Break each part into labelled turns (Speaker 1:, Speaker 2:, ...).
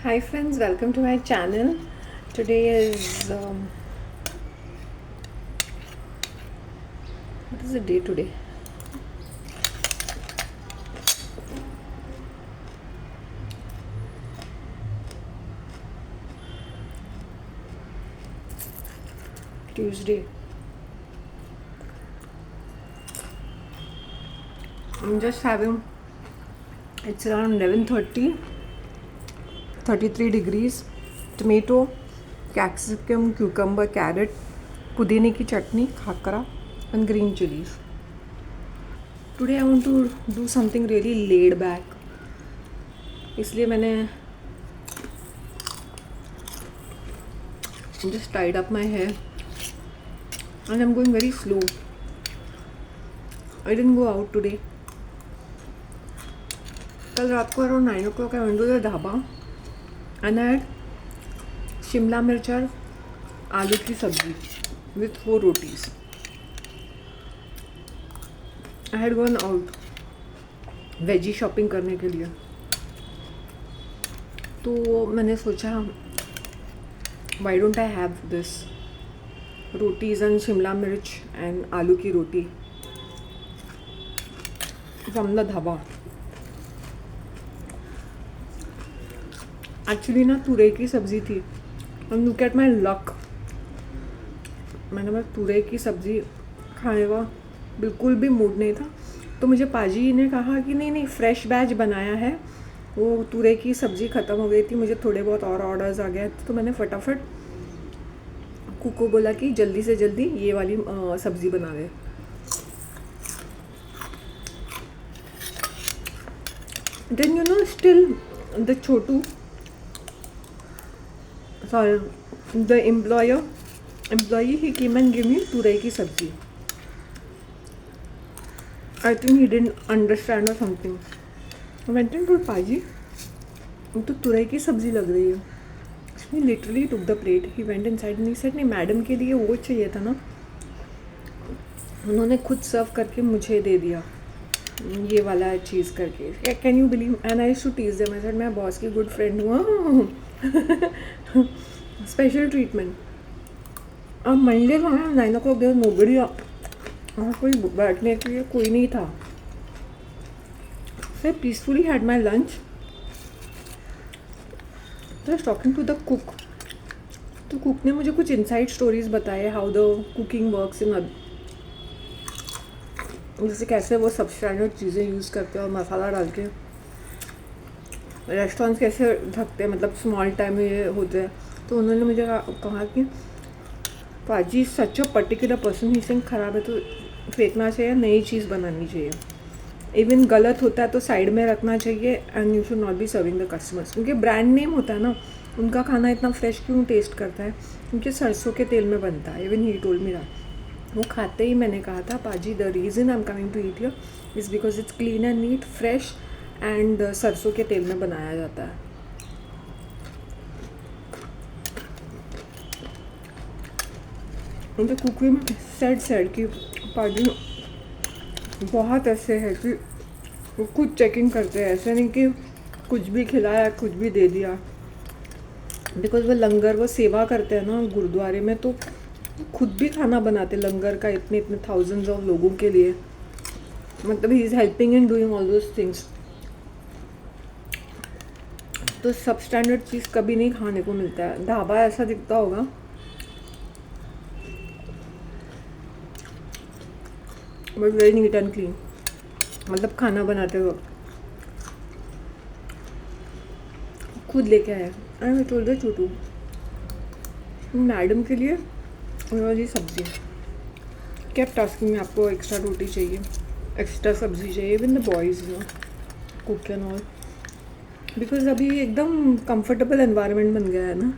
Speaker 1: Hi friends, welcome to my channel. Today is what is the day today? Tuesday. I'm just having. It's around 11:30, 33 degrees. Tomato, capsicum, cucumber, carrot, pudine की चटनी, khakhra, and green chilies. Today I want to do something really laid back. इसलिए मैंने just tied up my hair and I'm going very slow. I didn't go out today. कल रात को around 9 o'clock I went to the dhaba and I had Shimla मिर्च और आलू की सब्जी with 4 rotis. I had gone out veggie shopping करने के लिए. तो मैंने सोचा why don't I have this rotis and Shimla मिर्च एंड आलू की रोटी from the ढाबा. एक्चुअली ना तुरई की सब्ज़ी थी and look at my luck. मैंने बस तुरई की सब्ज़ी खाने का बिल्कुल भी मूड नहीं था. तो मुझे पाजी ने कहा कि नहीं नहीं फ्रेश बैच बनाया है, वो तुरई की सब्ज़ी ख़त्म हो गई थी, मुझे थोड़े बहुत और ऑर्डर्स आ गए. तो मैंने फटाफट कुक को बोला कि जल्दी से जल्दी ये वाली सब्ज़ी बना दे. Then still the Chhotu sorry the employee he came and gave me तुरई की सब्जी. I think he didn't understand or something. I went and told पाजी तो तुरई की सब्जी लग रही है. He literally took the plate. He went inside and he said नहीं मैडम के लिए वो चाहिए था ना. उन्होंने खुद सर्व करके मुझे दे दिया ये वाला चीज़ करके. Can you believe? And I shoo tease them. I said मैं बॉस की गुड फ्रेंड हूँ. Special treatment. अब मंडे को 9 o'clock देर नोबडी और कोई बैठने के लिए कोई नहीं था. So I peacefully had my lunch. I was talking to the cook. तो कुक ने मुझे कुछ इनसाइड स्टोरीज बताए how the cooking works in, जैसे कैसे वो सब स्टैंडर्ड चीज़ें यूज़ करते हैं और मसाला डाल के रेस्टोरेंट्स कैसे ढकते हैं, मतलब स्मॉल टाइम में ये होते हैं. तो उन्होंने मुझे कहा कि पाजी सच अ पर्टिकुलर पर्सन ही सिंह ख़राब है तो फेंकना चाहिए, नई चीज़ बनानी चाहिए. इवन गलत होता है तो साइड में रखना चाहिए and you should not be serving the customers. क्योंकि ब्रांड नेम होता है ना, उनका खाना इतना फ्रेश क्यों टेस्ट करता है, क्योंकि सरसों के तेल में बनता है. Even he told me that. वो खाते ही मैंने कहा था पाजी the reason I am coming to eat here is because it's clean and neat, fresh and सरसों के तेल में बनाया जाता है. तो कुकिंग में सेड कि पाजी बहुत ऐसे है कि वो खुद चेकिंग करते हैं, ऐसे नहीं कि कुछ भी खिलाया कुछ भी दे दिया. बिकॉज वो लंगर वो सेवा करते हैं ना गुरुद्वारे में, तो खुद भी खाना बनाते लंगर का इतने इतने थाउजेंड्स ऑफ लोगों के लिए. मतलब he is helping in doing all those things. तो सब स्टैंडर्ड चीज़ कभी नहीं खाने को मिलता है. ढाबा ऐसा दिखता होगा but very neat and clean. मतलब खाना बनाते वक्त खुद लेके आया. I told the Chhotu madam के लिए वाली सब्जी केप्ट आस्किंग में आपको एक्स्ट्रा रोटी चाहिए, एक्स्ट्रा सब्जी चाहिए. Even the boys cook and all, because अभी एकदम कंफर्टेबल एनवायरनमेंट बन गया है ना,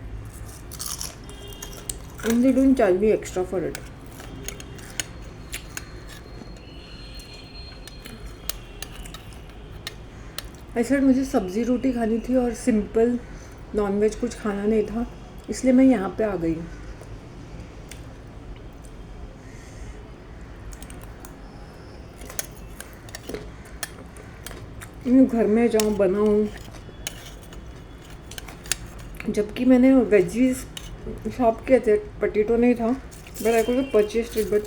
Speaker 1: and they don't charge me extra for it. ऐसा मुझे सब्ज़ी रोटी खानी थी और सिंपल नॉनवेज कुछ खाना नहीं था, इसलिए मैं यहाँ पे आ गई. घर में जाऊँ बनाऊँ जबकि मैंने वेजीज शॉप किए थे, पोटैटो नहीं था, but I could purchase it, but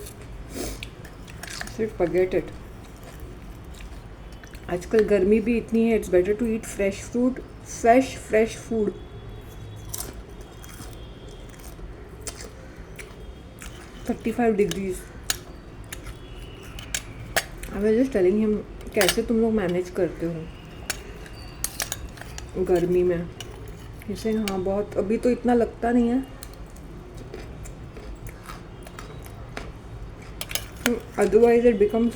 Speaker 1: सिर्फ फॉरगेट इट। आजकल गर्मी भी इतनी है, it's better to eat fresh fruit, fresh food. $35 I was just telling him कैसे तुम लोग मैनेज करते हो गर्मी में। इसे हाँ बहुत, अभी तो इतना लगता नहीं है, अदरवाइज इट बिकम्स,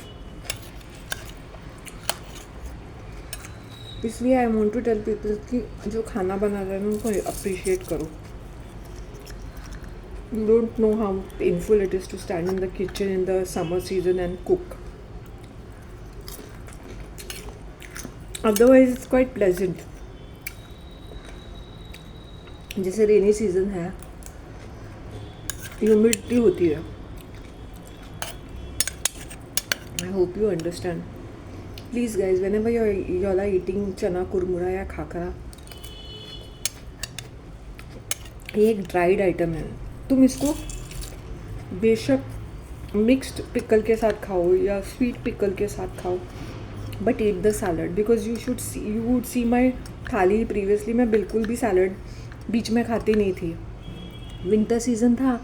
Speaker 1: इसलिए I want to tell people कि जो खाना बना रहे हैं उनको अप्रिशिएट करो। You don't know how painful it is to stand in the kitchen in the summer season and cook, otherwise it's quite pleasant. जैसे रेनी सीजन है, ह्यूमिडिटी होती है, I hope you understand. Please guys, whenever you all are eating चना कुरमुरा या खाखरा, ये एक dried item है, तुम इसको बेशक मिक्स्ड पिकल के साथ खाओ या स्वीट पिकल के साथ खाओ, but eat the salad, because you would see my thali previously. मैं बिल्कुल भी सैलड बीच में खाती नहीं थी, विंटर सीजन था,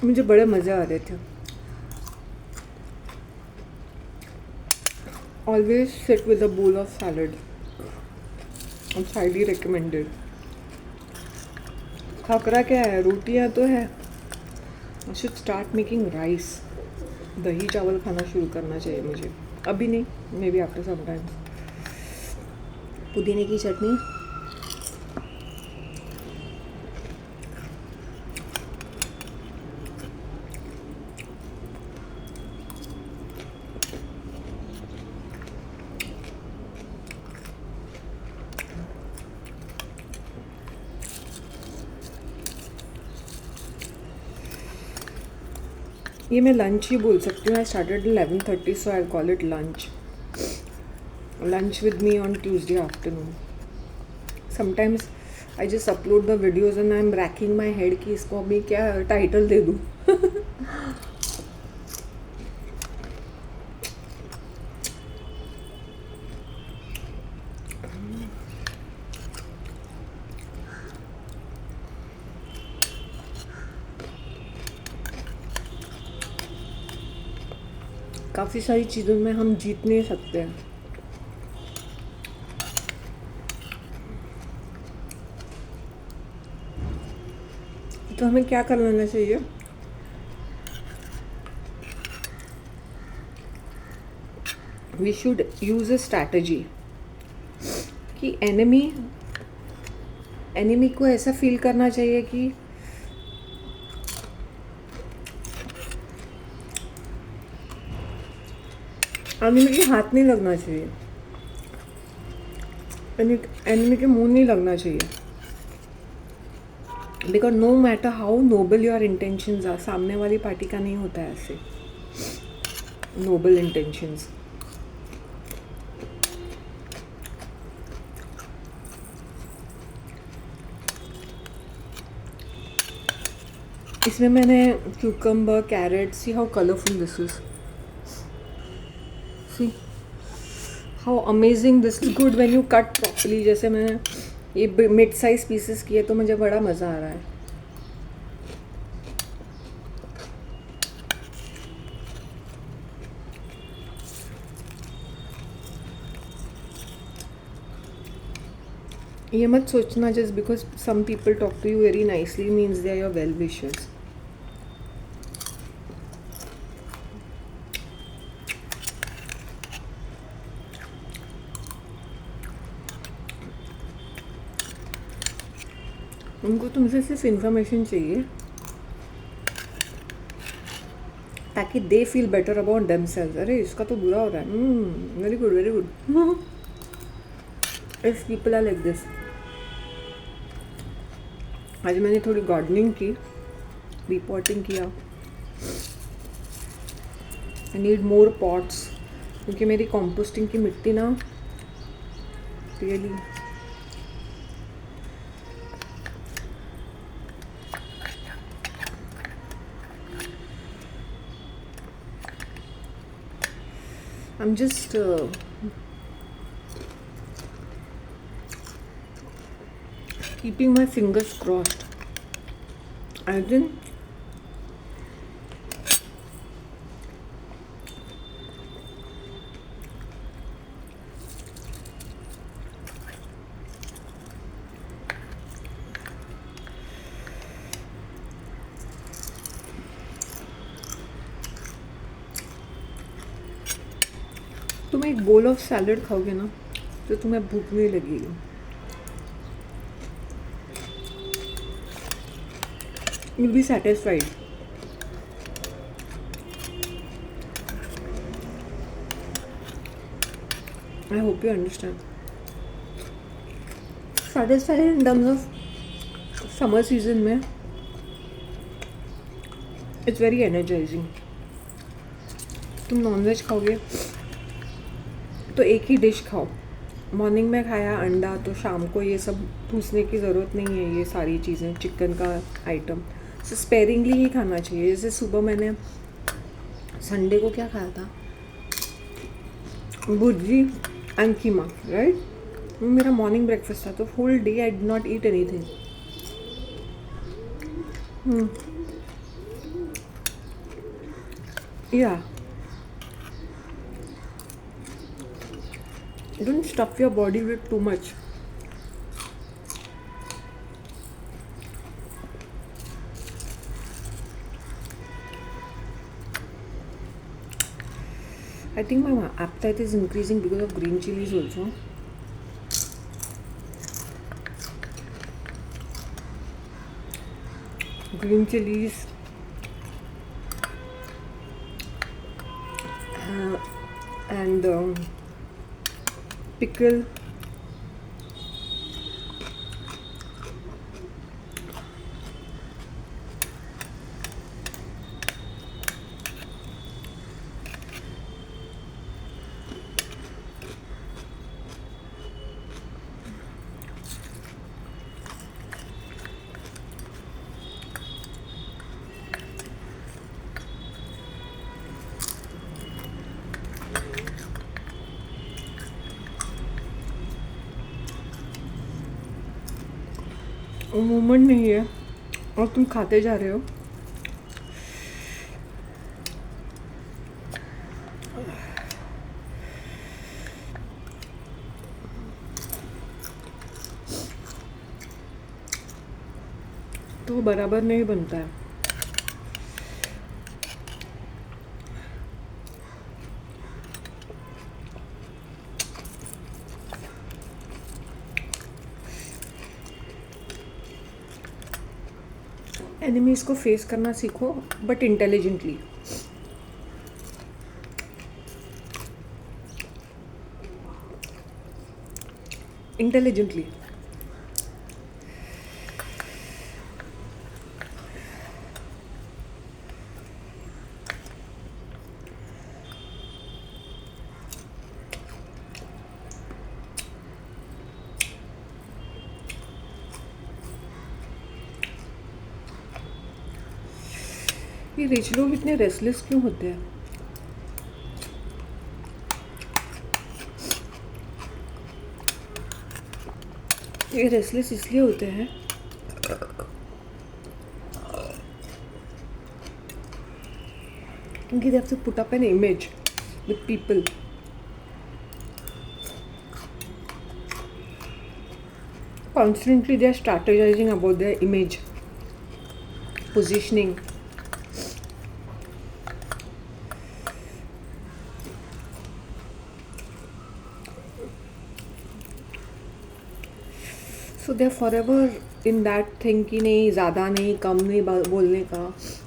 Speaker 1: मुझे बड़े मज़े आ रहे थे। Always sit with a bowl of salad. It's highly recommended. Khakhra क्या है, रोटियां तो है। I should start making rice. दही चावल खाना शुरू करना चाहिए मुझे, अभी नहीं, maybe after some time. पुदीने की चटनी, ये मैं लंच ही बोल सकती हूँ। I started 11:30, so I call it lunch. Lunch with me on Tuesday afternoon. Sometimes I just upload the videos and I am ranking my head कि इसको अभी क्या टाइटल दे दूँ। काफ़ी सारी चीज़ों में हम जीत नहीं सकते हैं, तो हमें क्या कर लेना चाहिए, we should use a strategy कि एनिमी को ऐसा फील करना चाहिए कि एनिमी के हाथ नहीं लगना चाहिए, एनिमी के मुंह नहीं लगना चाहिए, because no matter how noble your intentions are, सामने वाली पार्टी का नहीं होता है ऐसे नोबल इंटेंशंस। इसमें मैंने cucumber, carrot, see how colourful this is, see how amazing this is, good when you cut properly. जैसे मैंने ये मिड साइज पीसेस किए तो मुझे बड़ा मज़ा आ रहा है। ये मत सोचना just because some people talk to you very nicely means they are your well wishers. उनको तुमसे सिर्फ इंफॉर्मेशन चाहिए ताकि they feel better about themselves. अरे इसका तो बुरा हो रहा है, very good very good. If people are like this. आज मैंने थोड़ी गार्डनिंग की, रीपॉटिंग किया। आई नीड मोर पॉट्स क्योंकि मेरी कॉम्पोस्टिंग की मिट्टी ना really I'm just keeping my fingers crossed. I didn't. तुम एक बोल ऑफ सैलड खाओगे ना तो तुम्हें भूख नहीं लगेगी. You'll be satisfied. I hope you understand. Satisfied in terms of summer season में it's very energizing. तुम नॉनवेज खाओगे तो एक ही डिश खाओ. मॉर्निंग में खाया अंडा तो शाम को ये सब पूछने की ज़रूरत नहीं है. ये सारी चीज़ें चिकन का आइटम सो स्पेयरिंगली ही खाना चाहिए. जैसे सुबह मैंने संडे को क्या खाया था, भुर्जी एंड कीमा, राइट. मेरा मॉर्निंग ब्रेकफास्ट था. तो full day I did not eat anything. या don't stuff your body with too much. I think my appetite is increasing because of green chilies also. Green chilies and pickle. Moment नहीं है और तुम खाते जा रहे हो. तो बराबर नहीं बनता है. एनिमीज को फेस करना सीखो बट इंटेलिजेंटली. इंटेलिजेंटली. ये रिच लोग इतने रेस्टलेस क्यों होते हैं? ये रेस्टलेस इसलिए होते हैं क्योंकि they have to put up an image with people. Constantly they are strategizing about their image, positioning. So they are forever in that thing कि नहीं, ज़्यादा नहीं, कम नहीं बोलने का,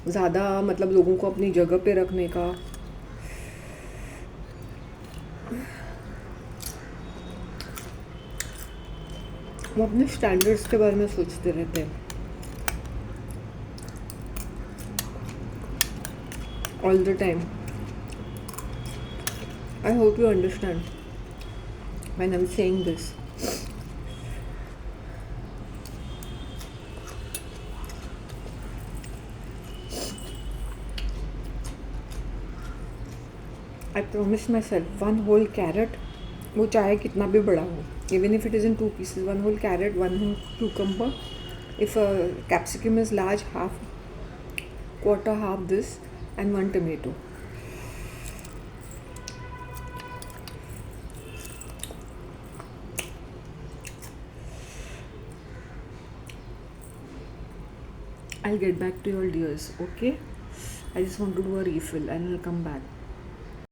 Speaker 1: ज़्यादा मतलब लोगों को अपनी जगह पे रखने का. वो अपने स्टैंडर्ड्स के बारे में सोचते रहते हैं all the time. I hope you understand when I'm saying this. I promised myself one whole carrot, वो चाहे कितना भी बड़ा हो, even if it is in two pieces, one whole carrot, one whole cucumber. If a capsicum is large, half, quarter half this, and one tomato. I'll get back to your dears, okay? I just want to do a refill and I'll come back.